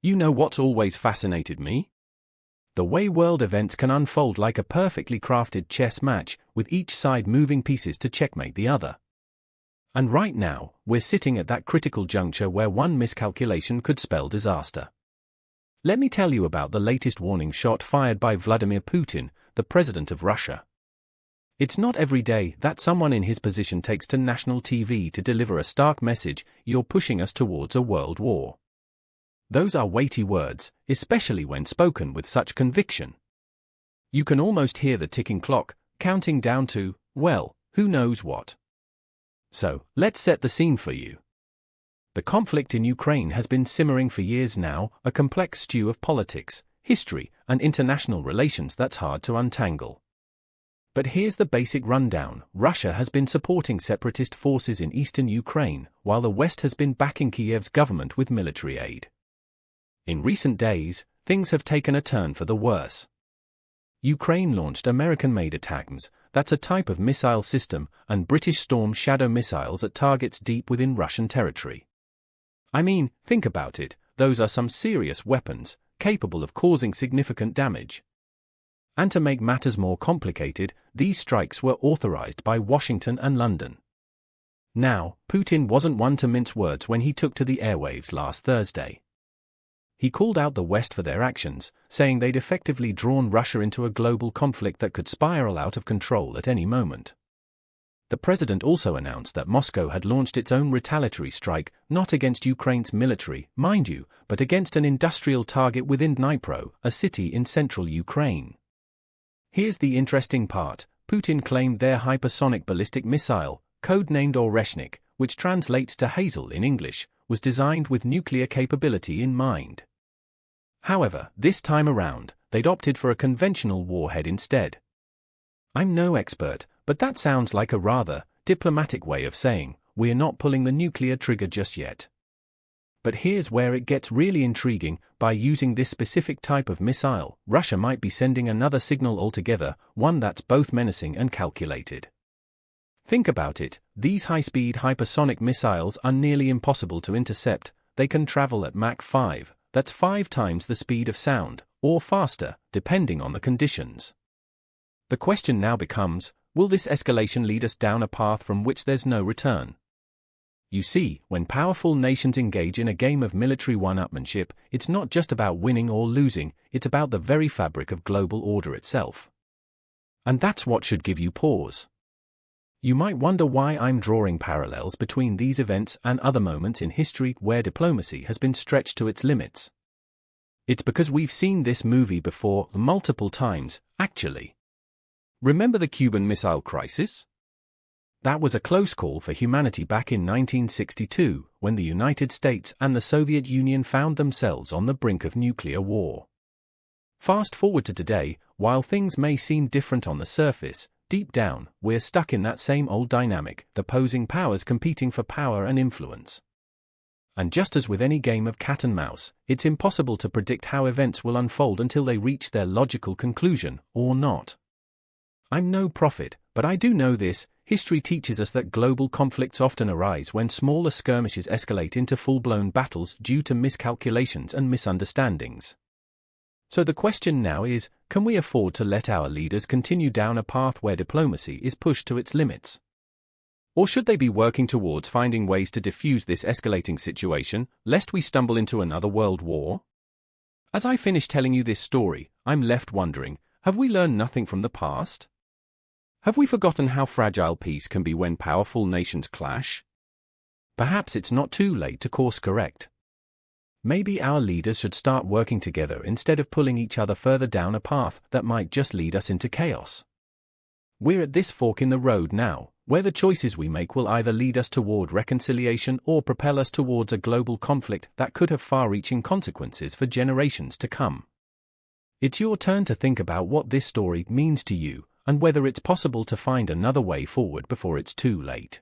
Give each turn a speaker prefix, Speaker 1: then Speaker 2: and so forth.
Speaker 1: You know what's always fascinated me? The way world events can unfold like a perfectly crafted chess match, with each side moving pieces to checkmate the other. And right now, we're sitting at that critical juncture where one miscalculation could spell disaster. Let me tell you about the latest warning shot fired by Vladimir Putin, the president of Russia. It's not every day that someone in his position takes to national TV to deliver a stark message: "You're pushing us towards a world war." Those are weighty words, especially when spoken with such conviction. You can almost hear the ticking clock, counting down to, well, who knows what. So, let's set the scene for you. The conflict in Ukraine has been simmering for years now, a complex stew of politics, history, and international relations that's hard to untangle. But here's the basic rundown. Russia has been supporting separatist forces in eastern Ukraine, while the West has been backing Kiev's government with military aid. In recent days, things have taken a turn for the worse. Ukraine launched American-made ATACMS, that's a type of missile system, and British Storm Shadow missiles at targets deep within Russian territory. I mean, think about it, those are some serious weapons, capable of causing significant damage. And to make matters more complicated, these strikes were authorized by Washington and London. Now, Putin wasn't one to mince words when he took to the airwaves last Thursday. He called out the West for their actions, saying they'd effectively drawn Russia into a global conflict that could spiral out of control at any moment. The president also announced that Moscow had launched its own retaliatory strike, not against Ukraine's military, mind you, but against an industrial target within Dnipro, a city in central Ukraine. Here's the interesting part: Putin claimed their hypersonic ballistic missile, codenamed Oreshnik, which translates to Hazel in English, was designed with nuclear capability in mind. However, this time around, they'd opted for a conventional warhead instead. I'm no expert, but that sounds like a rather diplomatic way of saying, we're not pulling the nuclear trigger just yet. But here's where it gets really intriguing: by using this specific type of missile, Russia might be sending another signal altogether, one that's both menacing and calculated. Think about it, these high-speed hypersonic missiles are nearly impossible to intercept. They can travel at Mach 5, that's 5 times the speed of sound, or faster, depending on the conditions. The question now becomes, will this escalation lead us down a path from which there's no return? You see, when powerful nations engage in a game of military one-upmanship, it's not just about winning or losing, it's about the very fabric of global order itself. And that's what should give you pause. You might wonder why I'm drawing parallels between these events and other moments in history where diplomacy has been stretched to its limits. It's because we've seen this movie before, multiple times, actually. Remember the Cuban Missile Crisis? That was a close call for humanity back in 1962, when the United States and the Soviet Union found themselves on the brink of nuclear war. Fast forward to today, while things may seem different on the surface, deep down, we're stuck in that same old dynamic, the opposing powers competing for power and influence. And just as with any game of cat and mouse, it's impossible to predict how events will unfold until they reach their logical conclusion, or not. I'm no prophet, but I do know this: history teaches us that global conflicts often arise when smaller skirmishes escalate into full-blown battles due to miscalculations and misunderstandings. So the question now is, can we afford to let our leaders continue down a path where diplomacy is pushed to its limits? Or should they be working towards finding ways to defuse this escalating situation, lest we stumble into another world war? As I finish telling you this story, I'm left wondering, have we learned nothing from the past? Have we forgotten how fragile peace can be when powerful nations clash? Perhaps it's not too late to course correct. Maybe our leaders should start working together instead of pulling each other further down a path that might just lead us into chaos. We're at this fork in the road now, where the choices we make will either lead us toward reconciliation or propel us towards a global conflict that could have far-reaching consequences for generations to come. It's your turn to think about what this story means to you, and whether it's possible to find another way forward before it's too late.